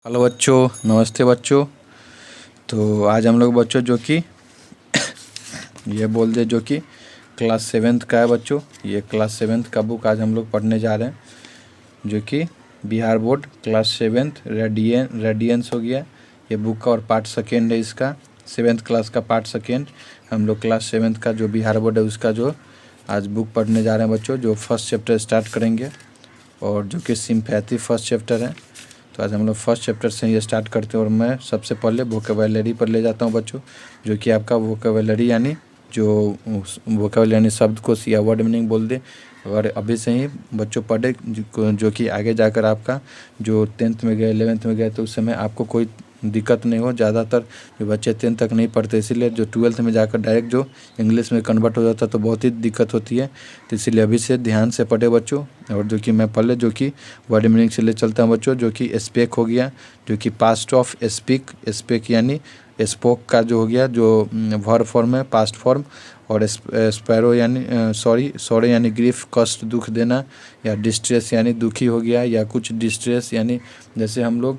Hello बच्चों, नमस्ते बच्चों। तो आज हम लोग बच्चों जो कि ये बोल दे जो कि क्लास सेवेंथ का है बच्चों। ये क्लास सेवेंथ का बुक आज हम लोग पढ़ने जा रहे हैं, जो कि Bihar board class seventh radiance हो गया। ये बुक का और पार्ट सेकेंड है इसका, सेवेंथ क्लास का पार्ट सेकेंड। हम लोग क्लास सेवेंथ का जो बिहार बोर्ड है उसका जो आज बुक पढ़ने जा रहे हैं बच्चों। जो फर्स्ट चैप्टर स्टार्ट करेंगे और जो कि सिंपैथी फर्स्ट चैप्टर है। तो आज हम लोग फर्स्ट चैप्टर से ही स्टार्ट करते हैं और मैं सबसे पहले वोकेबुलरी पर ले जाता हूं बच्चों, जो कि आपका वोकेबुलरी यानी जो वोकेबुलरी यानी शब्दकोश या वर्ड मीनिंग बोल दे। अगर अभी से ही बच्चों पढ़े जो कि आगे जाकर आपका जो 10th में गए 11th में गए तो उस समय आपको कोई दिक्कत नहीं हो। ज़्यादातर जो बच्चे 10th तक नहीं पढ़ते, इसीलिए जो 12th में जाकर डायरेक्ट जो इंग्लिश में कन्वर्ट हो जाता तो बहुत ही दिक्कत होती है। तो इसीलिए अभी से ध्यान से पढ़े बच्चों। और जो कि मैं पहले जो कि वर्ड मीनिंग से ले चलता हूँ बच्चों, जो कि स्पेक हो गया, जो कि पास्ट ऑफ स्पीक यानी स्पोक का जो हो गया, जो वर्ब फॉर्म है पास्ट फॉर्म। और स्पैरो यानी सॉरी यानी ग्रीफ कष्ट दुख देना, या डिस्ट्रेस यानी दुखी हो गया, या कुछ डिस्ट्रेस यानी जैसे हम लोग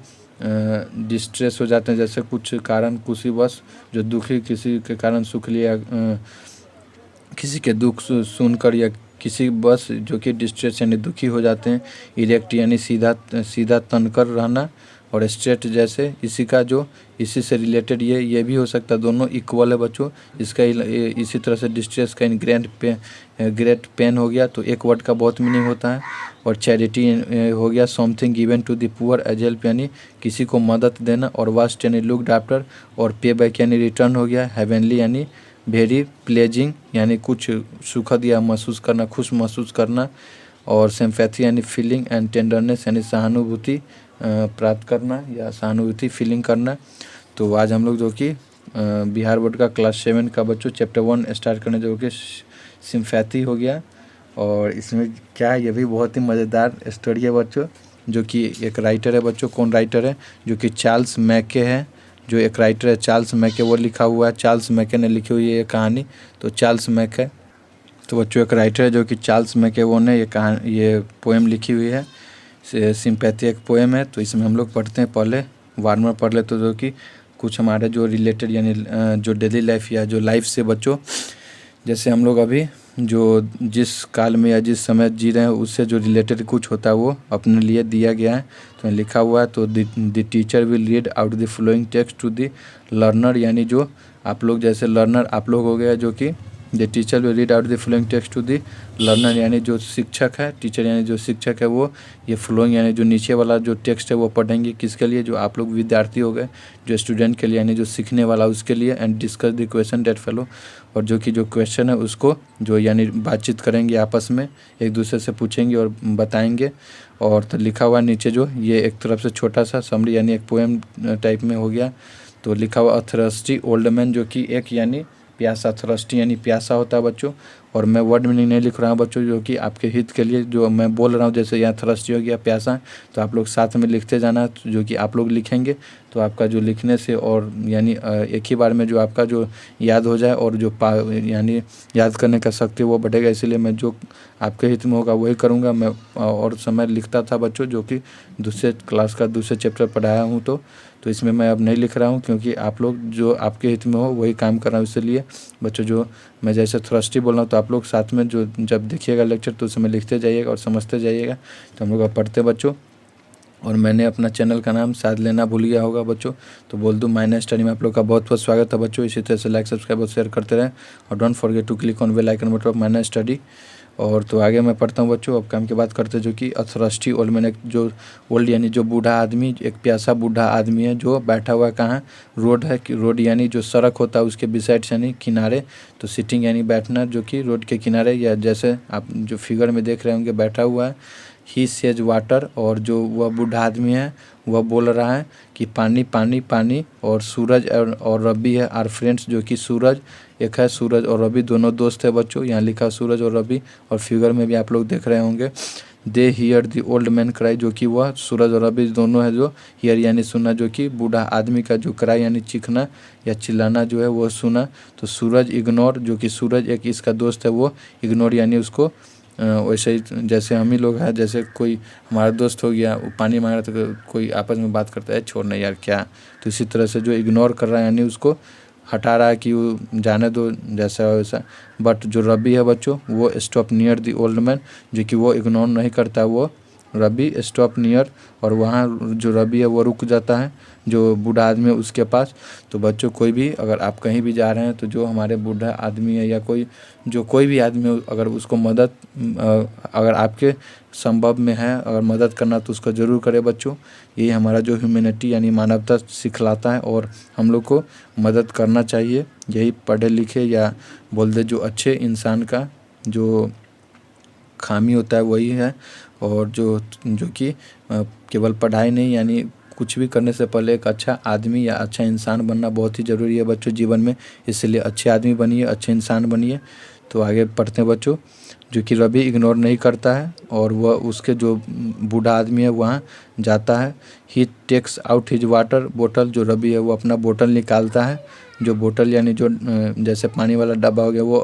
डिस्ट्रेस हो जाते हैं, जैसे कुछ कारण कुशीवश जो दुखी किसी के कारण सुख लिया, किसी के दुख सुनकर, या किसी बस जो कि डिस्ट्रेस यानी दुखी हो जाते हैं। इरेक्ट यानी सीधा तनकर रहना, और स्ट्रेट जैसे इसी से रिलेटेड ये भी हो सकता है। दोनों इक्वल है बच्चों। इसका इसी तरह से डिस्ट्रेस का ग्रेट पेन हो गया, तो एक वर्ड का बहुत मीनिंग होता है। और चैरिटी हो गया, something given to the poor as help यानी किसी को मदद देना। और वास्ट यानी लुक्ड आफ्टर। और पे बैक यानी रिटर्न हो गया। हेवनली यानी वेरी प्लेजिंग यानी कुछ सुखद या महसूस करना, खुश महसूस करना। और सिंपैथी यानी फीलिंग, एंड टेंडरनेस यानी सहानुभूति प्राप्त करना या सहानुभूति फीलिंग करना। तो आज हम लोग जो कि बिहार बोर्ड का क्लास 7 का बच्चों चैप्टर 1 स्टार्ट करने, जो कि सिंपैथी हो गया। और इसमें क्या है, ये भी बहुत ही मज़ेदार स्टोरी है बच्चों। जो कि एक राइटर है बच्चों, कौन राइटर है, जो कि चार्ल्स मैके है। जो एक राइटर है चार्ल्स मैके, वो लिखा हुआ है, चार्ल्स मैके ने लिखी हुई है ये कहानी। तो चार्ल्स मैके तो बच्चों एक राइटर है जो कि चार्ल्स मैके, वो ने ये पोएम लिखी हुई है। सिंपैथी एक पोएम है। तो इसमें हम लोग पढ़ते हैं, पहले वार्मर पढ़ लेते, जो कि कुछ हमारे जो रिलेटेड यानी जो डेली लाइफ या जो लाइफ से बच्चों, जैसे हम लोग अभी जो जिस काल में या जिस समय जी रहे हैं उससे जो रिलेटेड कुछ होता है वो अपने लिए दिया गया है। तो लिखा हुआ है, तो the teacher will read out the flowing text to the learner, यानी जो आप लोग जैसे लर्नर आप लोग हो गया, जो कि the teacher will read out the flowing text to the learner यानी जो शिक्षक है, टीचर यानी जो शिक्षक है, वो ये फ्लोइंग यानी जो नीचे वाला जो टेक्स्ट है वो पढ़ेंगे किसके लिए, जो आप लोग विद्यार्थी हो गए, जो स्टूडेंट के लिए यानी जो सीखने वाला उसके लिए। And discuss the question that follow, और जो कि जो क्वेश्चन है उसको जो यानी बातचीत करेंगे आपस में, एक दूसरे से पूछेंगे और बताएंगे। और तो लिखा हुआ नीचे जो ये एक तरफ से छोटा सा समरी यानी एक पोएम टाइप में हो गया। तो लिखा हुआ अथरस्टी ओल्ड मैन, जो कि एक यानी प्यासा, थ्रस्टी यानी प्यासा होता है बच्चों। और मैं वर्ड मीनिंग नहीं लिख रहा हूँ बच्चों, जो कि आपके हित के लिए जो मैं बोल रहा हूँ, जैसे यहाँ थ्रस्टी हो गया प्यासा, तो आप लोग साथ में लिखते जाना। जो कि आप लोग लिखेंगे तो आपका जो लिखने से और यानी एक ही बार में जो आपका जो याद हो जाए, और जो यानी याद करने का शक्ति वो बढ़ेगा। इसीलिए मैं जो आपके हित में होगा वही करूँगा। मैं और समय लिखता था बच्चों, जो कि दूसरे क्लास का दूसरे चैप्टर पढ़ाया हूँ, तो इसमें मैं अब नहीं लिख रहा हूँ, क्योंकि आप लोग जो आपके हित में हो वही काम कर रहा हूँ। इसलिए बच्चों जो मैं जैसे थ्रस्टी बोल रहा हूँ, तो आप लोग साथ में जो जब देखिएगा लेक्चर तो उसमें लिखते जाइएगा और समझते जाइएगा। तो हम लोग अब पढ़ते बच्चों। और मैंने अपना चैनल का नाम शायद लेना भूल गया होगा बच्चों, तो बोल दूँ माइनस स्टडी में आप लोग का बहुत बहुत स्वागत है बच्चों। इसी तरह से लाइक सब्सक्राइब और शेयर करते रहें, और don't forget to click on bell icon button of minus study. और तो आगे मैं पढ़ता हूँ बच्चों। अब काम की बात करते हैं, जो कि अथरस्टी ओल्ड मैन, जो ओल्ड यानी जो बूढ़ा आदमी, एक प्यासा बूढ़ा आदमी है जो बैठा हुआ कहाँ, रोड है, कि रोड यानी जो सड़क होता है उसके बिसाइड्स यानी किनारे। तो सिटिंग यानी बैठना, जो कि रोड के किनारे, या जैसे आप जो फिगर में देख रहे होंगे बैठा हुआ है। ही सेज वाटर, और जो वह बूढ़ा आदमी है वह बोल रहा है कि पानी पानी पानी। और सूरज और रवि है आर फ्रेंड्स, जो कि सूरज एक है, सूरज और रवि दोनों दोस्त है बच्चों। यहाँ लिखा सूरज और रवि, और फिगर में भी आप लोग देख रहे होंगे। They hear the old man cry, जो कि वह सूरज और रवि दोनों है जो हियर यानी सुना, जो कि बूढ़ा आदमी का जो क्राई यानी चीखना या चिल्लाना जो है वो सुना। तो सूरज इग्नोर, जो कि सूरज एक इसका दोस्त है, वो इग्नोर यानी उसको वैसे ही जैसे हम ही लोग हैं, जैसे कोई हमारा दोस्त हो गया, वो पानी मांग रहा था तो कोई आपस में बात करता है छोड़ नहीं यार क्या, तो इसी तरह से जो इग्नोर कर रहा है यानी उसको हटा रहा है कि वो जाने दो जैसा वैसा। बट जो रबी है बच्चों वो stop near the old man, जो कि वो इग्नोर नहीं करता, वो रबी स्टॉप नियर, और वहाँ जो रबी है वो रुक जाता है जो बूढ़ा आदमी है उसके पास। तो बच्चों कोई भी अगर आप कहीं भी जा रहे हैं तो जो हमारे बूढ़ा आदमी है या कोई भी आदमी हो, अगर उसको मदद अगर आपके संभव में है अगर मदद करना तो उसका ज़रूर करें बच्चों। ये हमारा जो ह्यूमैनिटी यानी मानवता सिखलाता है और हम लोग को मदद करना चाहिए। यही पढ़े लिखे या बोल दे जो अच्छे इंसान का जो खामी होता है वही है। और जो कि केवल पढ़ाई नहीं यानी कुछ भी करने से पहले एक अच्छा आदमी या अच्छा इंसान बनना बहुत ही ज़रूरी है बच्चों जीवन में। इसलिए अच्छे आदमी बनिए, अच्छे इंसान बनिए। तो आगे पढ़ते हैं बच्चों। जो कि रवि इग्नोर नहीं करता है और वह उसके जो बूढ़ा आदमी है वहाँ जाता है। ही टेक्स आउट हिज वाटर बोतल, जो रवि है वो अपना बोतल निकालता है। जो बोतल यानी जो जैसे पानी वाला डब्बा हो गया वो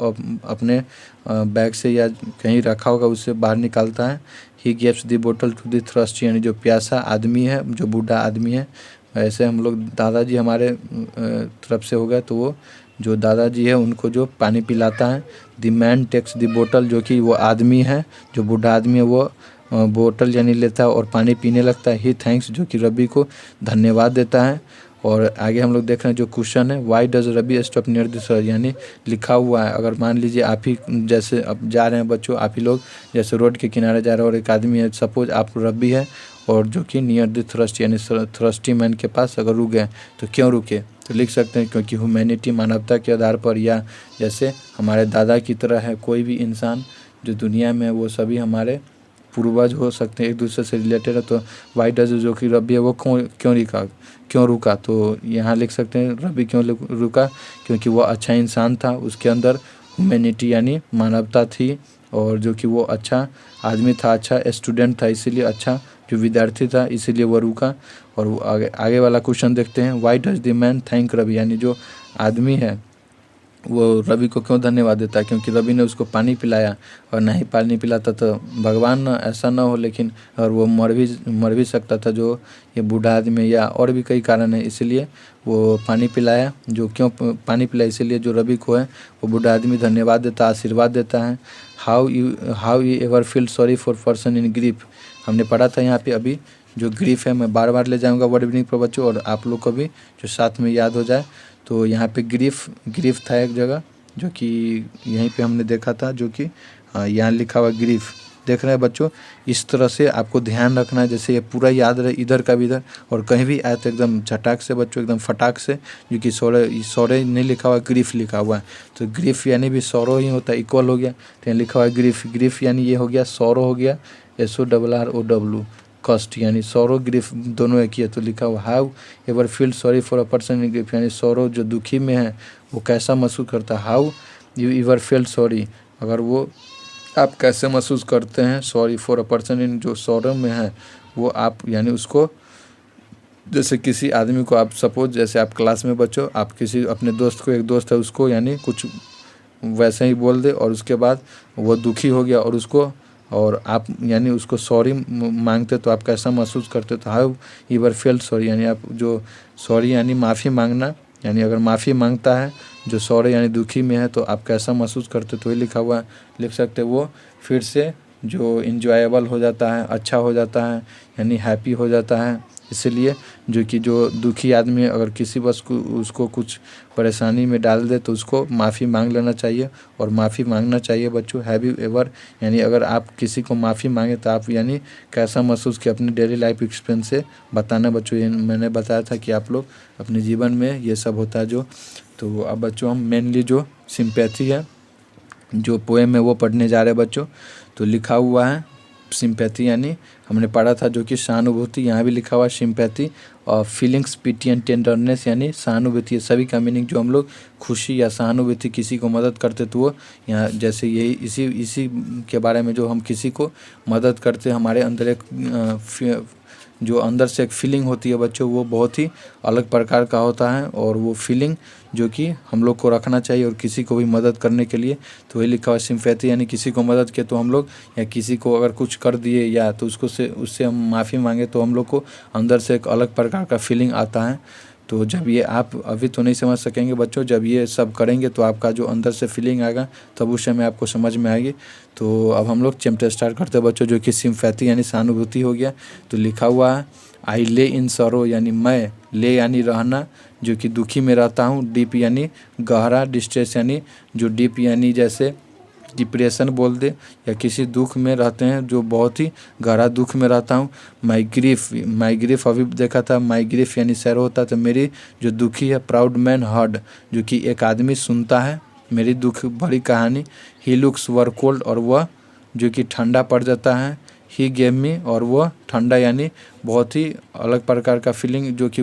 अपने बैग से या कहीं रखा होगा उससे बाहर निकालता है। ही गिव्स द बोतल टू द थ्रस्टी, यानी जो प्यासा आदमी है, जो बूढ़ा आदमी है। ऐसे हम लोग दादाजी हमारे तरफ से हो गया तो वो जो दादाजी है उनको जो पानी पिलाता है। द मैन टेक्स द बोतल, जो कि वो आदमी है जो बूढ़ा आदमी है वो बोतल यानी लेता है और पानी पीने लगता है। ही थैंक्स, जो कि रबी को धन्यवाद देता है। और आगे हम लोग देख रहे हैं जो क्वेश्चन है, why does rabi stop near the sir, यानी लिखा हुआ है अगर मान लीजिए आप ही जैसे अब जा रहे हैं बच्चों, आप ही लोग जैसे रोड के किनारे जा रहे हैं और एक आदमी है, सपोज आप रबी है और जो कि नियर द थ्रस्ट यानी थ्रस्टी मैन के पास अगर रुक गए तो क्यों रुके, तो लिख सकते हैं क्योंकि ह्यूमैनिटी मानवता के आधार पर, या जैसे हमारे दादा की तरह है कोई भी इंसान जो दुनिया में वो सभी हमारे पूर्वज हो सकते हैं, एक दूसरे से रिलेटेड है। तो वाई डज जो कि रबी है वो क्यों रुका, तो यहाँ लिख सकते हैं रबी क्यों रुका, क्योंकि वो अच्छा इंसान था, उसके अंदर ह्यूमैनिटी यानी मानवता थी और जो कि वो अच्छा आदमी था, अच्छा स्टूडेंट था, इसीलिए अच्छा जो विद्यार्थी था इसीलिए वो रुका। और वो आगे वाला क्वेश्चन देखते हैं, why does the man thank Ravi, यानी जो आदमी है वो रवि को क्यों धन्यवाद देता है, क्योंकि रवि ने उसको पानी पिलाया और नहीं पानी पिलाता तो भगवान ना ऐसा ना हो, लेकिन और वो मर भी सकता था जो ये बूढ़ा आदमी, या और भी कई कारण है इसलिए वो पानी पिलाया। जो क्यों पानी पिलाया, इसीलिए जो रवि को है वो बूढ़ा आदमी धन्यवाद देता, आशीर्वाद देता है। How you ever feel sorry for person in grief, हमने पढ़ा था यहाँ पे अभी जो ग्रीफ है, मैं बार बार ले जाऊँगा वर्ड मीनिंग पर बच्चों और आप लोग को भी जो साथ में याद हो जाए। तो यहाँ पे ग्रीफ था एक जगह जो कि यहीं पे हमने देखा था, जो कि यहाँ लिखा हुआ ग्रीफ देख रहे हैं बच्चों। इस तरह से आपको ध्यान रखना है, जैसे ये पूरा याद रहे इधर का भी इधर, और कहीं भी आए तो एकदम झटाक से बच्चों, एकदम फटाक से, जो कि सौरे नहीं लिखा हुआ, ग्रीफ लिखा हुआ है। तो ग्रीफ यानी भी सौरो ही होता है, इक्वल हो गया, तो यहाँ लिखा हुआ है ग्रीफ यानी ये हो गया सौरो हो गया, SORROW, कष्ट यानी सौरो ग्रीफ दोनों एक ही है। तो लिखा हुआ how ever feel sorry for a person in grief, यानी सौरो जो दुखी में है वो कैसा महसूस करता है। How you ever feel sorry, अगर वो आप कैसे महसूस करते हैं sorry for a person in, जो सौरो में है वो आप यानी उसको, जैसे किसी आदमी को आप सपोज जैसे आप क्लास में बच्चों आप किसी अपने दोस्त को, एक दोस्त है उसको यानी कुछ वैसे ही बोल दे और उसके बाद वो दुखी हो गया और उसको और आप यानी उसको सॉरी मांगते तो आप कैसा महसूस करते, तो हाउ एवर फेल्ट सॉरी, यानी आप जो सॉरी यानी माफ़ी मांगना, यानी अगर माफ़ी मांगता है जो सॉरी यानी दुखी में है तो आप कैसा महसूस करते, तो ये लिखा हुआ लिख सकते वो फिर से जो इंजॉयबल हो जाता है, अच्छा हो जाता है, यानी हैप्पी हो जाता है। इसीलिए जो कि जो दुखी आदमी है अगर किसी बस को उसको कुछ परेशानी में डाल दे तो उसको माफ़ी मांग लेना चाहिए और माफ़ी मांगना चाहिए बच्चों। हैव यू एवर, यानी अगर आप किसी को माफ़ी मांगे तो आप यानी कैसा महसूस किया अपने डेली लाइफ एक्सपीरियंस से बताना बच्चों। ये मैंने बताया था कि आप लोग अपने जीवन में ये सब होता है जो। तो अब बच्चों हम मेनली जो सिंपैथी है जो पोएम है वो पढ़ने जा रहे हैं बच्चों। तो लिखा हुआ है सिंपैथी यानी हमने पढ़ा था जो कि सहानुभूति, यहाँ भी लिखा हुआ है सिंपैथी और फीलिंग्स, पिटी एंड टेंडरनेस यानी सहानुभूति, सभी का मीनिंग जो हम लोग खुशी या सहानुभूति किसी को मदद करते तो वो यहाँ जैसे यही इसी के बारे में जो हम किसी को मदद करते हमारे अंदर एक जो अंदर से एक फीलिंग होती है बच्चों, वो बहुत ही अलग प्रकार का होता है। और वो फीलिंग जो कि हम लोग को रखना चाहिए और किसी को भी मदद करने के लिए। तो वही लिखा हुआ सिंपैथी, यानी किसी को मदद किया तो हम लोग, या किसी को अगर कुछ कर दिए या तो उससे हम माफ़ी मांगे तो हम लोग को अंदर से एक अलग प्रकार का फीलिंग आता है। तो जब ये आप अभी तो नहीं समझ सकेंगे बच्चों, जब ये सब करेंगे तो आपका जो अंदर से फीलिंग आएगा तब उस समय आपको समझ में आएगी। तो अब हम लोग चैप्टर स्टार्ट करते हैं बच्चों, जो कि सिंपैथी यानी सहानुभूति हो गया। तो लिखा हुआ है आई ले इन सरो, यानी मैं, ले यानी रहना, जो कि दुखी में रहता हूँ, डीप यानी गहरा, डिस्ट्रेस यानी जो डीप यानी जैसे डिप्रेशन बोल दे, या किसी दुख में रहते हैं जो बहुत ही गहरा दुख में रहता हूँ। माई ग्रीफ अभी देखा था, माई ग्रीफ यानी सैरो होता है, तो मेरी जो दुखी है। प्राउड मैन हर्ड, जो कि एक आदमी सुनता है मेरी दुख भरी कहानी। ही लुक्स वर कोल्ड, और वह जो कि ठंडा पड़ जाता है। ही गेव मी, और वह ठंडा यानी बहुत ही अलग प्रकार का फीलिंग, जो कि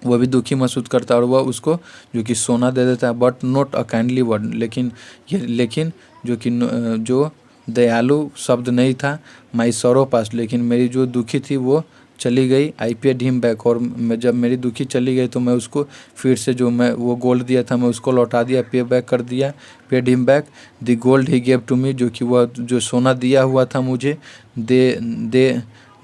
वह भी दुखी महसूस करता है, और वह उसको जो कि सोना दे देता है। But not a kindly word, लेकिन जो दयालु शब्द नहीं था। माई सॉरो पास्ट, लेकिन मेरी जो दुखी थी वो चली गई। आई पेड हिम बैक, और जब मेरी दुखी चली गई तो मैं उसको फिर से जो मैं वो गोल्ड दिया था मैं उसको लौटा दिया, पे बैक कर दिया। Paid him back the gold he gave to me, जो कि वह जो सोना दिया हुआ था मुझे।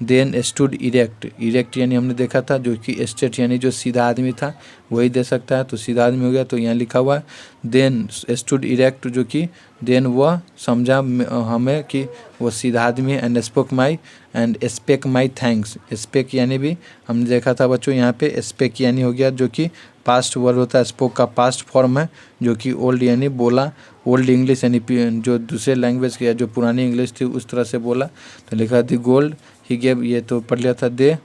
देन स्टूड इरेक्ट यानी हमने देखा था जो कि स्ट्रेट यानी जो सीधा आदमी था वही दे सकता है, तो सीधा आदमी हो गया। तो यहाँ लिखा हुआ है देन स्टूड इरेक्ट, जो कि देन वह समझा हमें कि वो सीधा आदमी है। And speak my thanks, speak यानी भी हमने देखा था बच्चों, यहाँ पे स्पेक यानी हो गया जो कि पास्ट वर्ब होता है। स्पोक का पास्ट फॉर्म है, जो कि ओल्ड यानी बोला। ओल्ड इंग्लिश यानी जो दूसरे लैंग्वेज की या जो पुरानी इंग्लिश थी उस तरह से बोला। तो लिखा दी गोल्ड ही गेव, ये तो पढ़ लिया था। दे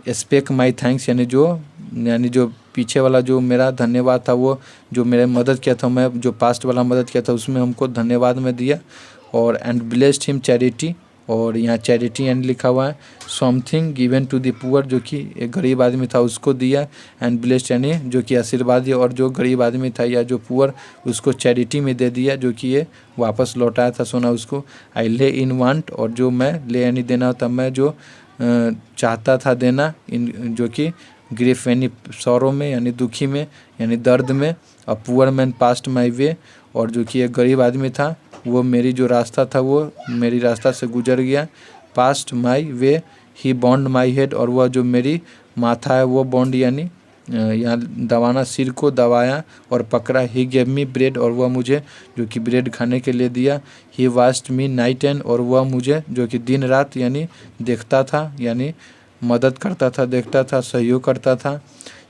स्पेक माई थैंक्स यानी जो पीछे वाला जो मेरा धन्यवाद था, वो जो मेरे मदद किया था, मैं जो पास्ट वाला मदद किया था उसमें हमको धन्यवाद में दिया। और एंड ब्लेस्ड हिम चैरिटी, और यहाँ चैरिटी यानी लिखा हुआ है something given to the poor, जो कि एक गरीब आदमी था उसको दिया। एंड ब्लेस्ड यानी जो कि आशीर्वाद दिया, और जो गरीब आदमी था या जो पुअर उसको चैरिटी में दे दिया, जो कि ये वापस लौटाया था सोना उसको। आई ले इन वांट, और जो मैं ले यानी देना होता, मैं जो चाहता था देना, इन जो कि ग्रीफ यानी सौरों में यानी दुखी में यानी दर्द में। अ पुअर मैन पास्ट माई वे, और जो कि एक गरीब आदमी था वो मेरी जो रास्ता था वो मेरी रास्ता से गुजर गया। Past my way he bond my head, और वह जो मेरी माथा है वो बॉन्ड यानी यहाँ दबाना, सिर को दबाया और पकड़ा। ही गेव मी ब्रेड, और वह मुझे जो कि ब्रेड खाने के लिए दिया। ही वास्ट मी नाइट एंड, और वह मुझे जो कि दिन रात यानी देखता था, यानी मदद करता था, देखता था, सहयोग करता था।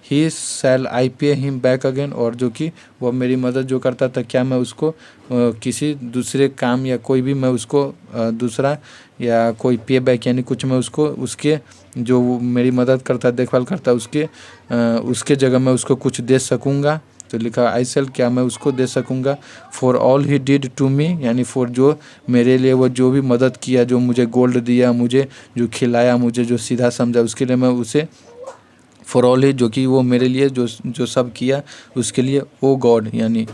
ही शैल आई पे हिम बैक अगेन, और जो कि वह मेरी मदद जो करता था, क्या मैं उसको किसी दूसरे काम या कोई भी मैं उसको दूसरा या कोई पे बैक यानी कुछ मैं उसको उसके जो मेरी मदद करता देखभाल करता उसके जगह मैं उसको कुछ दे सकूँगा। तो लिखा आई सेल, क्या मैं उसको दे सकूँगा। For all he did to me, यानी फॉर जो मेरे लिए वो जो भी मदद किया, जो मुझे गोल्ड दिया, मुझे जो खिलाया, मुझे जो सीधा समझा, उसके लिए मैं उसे फॉर ऑल ही, जो कि वो मेरे लिए जो सब किया उसके लिए। ओ गॉड यानी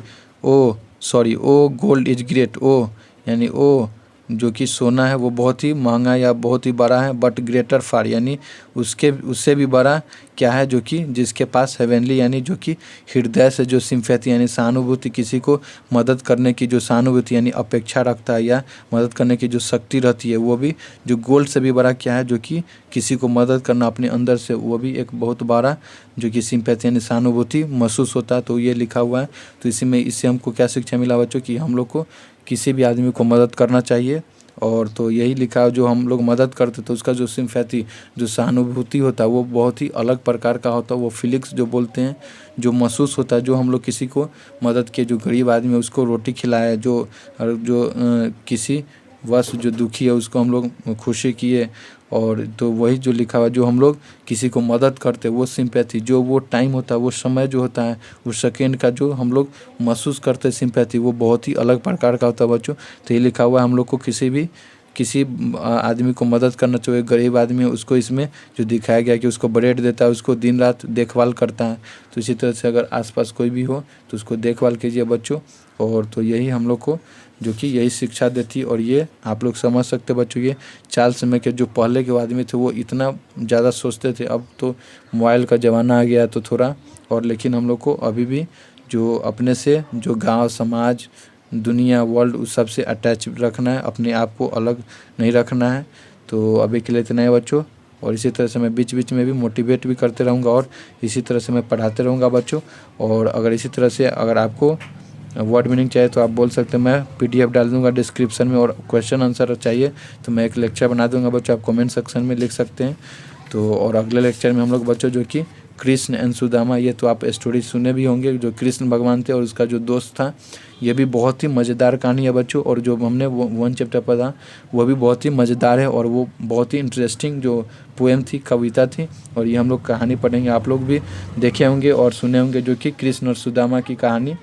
ओ गोल्ड इज ग्रेट, ओ यानी ओ जो कि सोना है वो बहुत ही महंगा या बहुत ही बड़ा है। बट ग्रेटर फार यानी उससे भी बड़ा क्या है, जो कि जिसके पास हेवनली यानी जो कि हृदय से जो सिंपैथी यानी सहानुभूति, किसी को मदद करने की जो सहानुभूति यानी अपेक्षा रखता है या मदद करने की जो शक्ति रहती है, वो भी जो गोल्ड से भी बड़ा क्या है, जो कि किसी को मदद करना अपने अंदर से, वो भी एक बहुत बड़ा जो कि सिंपैथी यानी सहानुभूति महसूस होता है। तो ये लिखा हुआ है। तो इससे हमको क्या शिक्षा मिला बच्चों, कि हम लोग को किसी भी आदमी को मदद करना चाहिए। और तो यही लिखा है, जो हम लोग मदद करते तो उसका जो सिंपैथी जो सहानुभूति होता है वो बहुत ही अलग प्रकार का होता है। वो फीलिंग्स जो बोलते हैं, जो महसूस होता है, जो हम लोग किसी को मदद किए, जो गरीब आदमी है उसको रोटी खिलाए, जो किसी वश जो दुखी है उसको हम लोग खुशी किए। और तो वही जो लिखा हुआ, जो हम लोग किसी को मदद करते वो सिंपैथी, जो वो टाइम होता है, वो समय जो होता है, उस सेकेंड का जो हम लोग महसूस करते सिंपैथी, वो बहुत ही अलग प्रकार का होता है बच्चों। तो ये लिखा हुआ है, हम लोग को किसी आदमी को मदद करना चाहिए। गरीब आदमी है उसको इसमें जो दिखाया गया कि उसको ब्रेड देता है, उसको दिन रात देखभाल करता है। तो इसी तरह से अगर आसपास कोई भी हो तो उसको देखभाल कीजिए बच्चों। और तो यही हम लोग को जो कि यही शिक्षा देती। और ये आप लोग समझ सकते बच्चों, ये चार्ल्स मैके जो पहले के आदमी थे वो इतना ज़्यादा सोचते थे। अब तो मोबाइल का ज़माना आ गया तो थोड़ा और, लेकिन हम लोग को अभी भी जो अपने से जो गांव समाज दुनिया वर्ल्ड उस सब से अटैच रखना है, अपने आप को अलग नहीं रखना है। तो अभी के लिए इतना है बच्चों, और इसी तरह से मैं बीच बीच में भी मोटिवेट भी करते रहूँगा और इसी तरह से मैं पढ़ाते रहूँगा बच्चों। और अगर इसी तरह से अगर आपको वर्ड मीनिंग चाहिए तो आप बोल सकते हैं, मैं PDF डाल दूंगा डिस्क्रिप्शन में। और क्वेश्चन आंसर चाहिए तो मैं एक लेक्चर बना दूंगा बच्चों, आप कमेंट सेक्शन में लिख सकते हैं। तो और अगले लेक्चर में हम लोग बच्चों जो कि कृष्ण एंड सुदामा, ये तो आप स्टोरी सुने भी होंगे, जो कृष्ण भगवान थे और उसका जो दोस्त था, ये भी बहुत ही मज़ेदार कहानी है बच्चों। और जो हमने वो 1 चैप्टर पढ़ा वो भी बहुत ही मज़ेदार है और वो बहुत ही इंटरेस्टिंग जो पोएम थी, कविता थी। और ये हम लोग कहानी पढ़ेंगे, आप लोग भी देखे होंगे और सुने होंगे, जो कि कृष्ण और सुदामा की कहानी,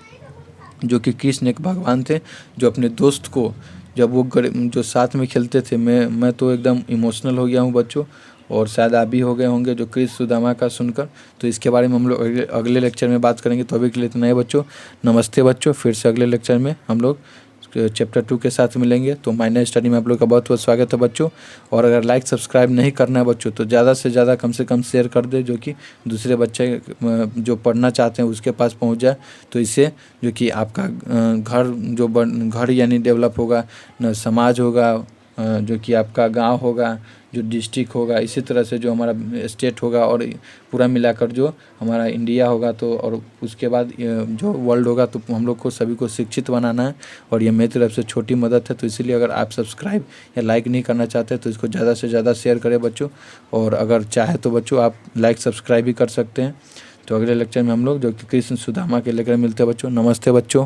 जो कि कृष्ण एक भगवान थे जो अपने दोस्त को, जब वो जो साथ में खेलते थे, मैं तो एकदम इमोशनल हो गया हूँ बच्चों, और शायद आप भी हो गए होंगे जो कृष्ण सुदामा का सुनकर। तो इसके बारे में हम लोग अगले लेक्चर में बात करेंगे। तो अभी के लिए इतना ही बच्चों, नमस्ते बच्चों। फिर से अगले लेक्चर में हम लोग चैप्टर 2 के साथ मिलेंगे। तो माइनर स्टडी में आप लोग का बहुत बहुत स्वागत है बच्चों। और अगर लाइक सब्सक्राइब नहीं करना है बच्चों तो ज़्यादा से ज़्यादा कम से कम शेयर कर दे, जो कि दूसरे बच्चे जो पढ़ना चाहते हैं उसके पास पहुंच जाए। तो इससे जो कि आपका घर यानी डेवलप होगा, न समाज होगा, जो कि आपका गांव होगा, जो डिस्ट्रिक्ट होगा, इसी तरह से जो हमारा स्टेट होगा और पूरा मिलाकर जो हमारा इंडिया होगा। तो और उसके बाद जो वर्ल्ड होगा। तो हम लोग को सभी को शिक्षित बनाना है और ये मेरी तरफ से छोटी मदद है। तो इसीलिए अगर आप सब्सक्राइब या लाइक नहीं करना चाहते तो इसको ज़्यादा से ज़्यादा शेयर करें बच्चों। और अगर चाहे तो बच्चों आप लाइक सब्सक्राइब भी कर सकते हैं। तो अगले लेक्चर में हम लोग जो कि कृष्ण सुदामा के लेकर मिलते हैं बच्चों। नमस्ते बच्चों।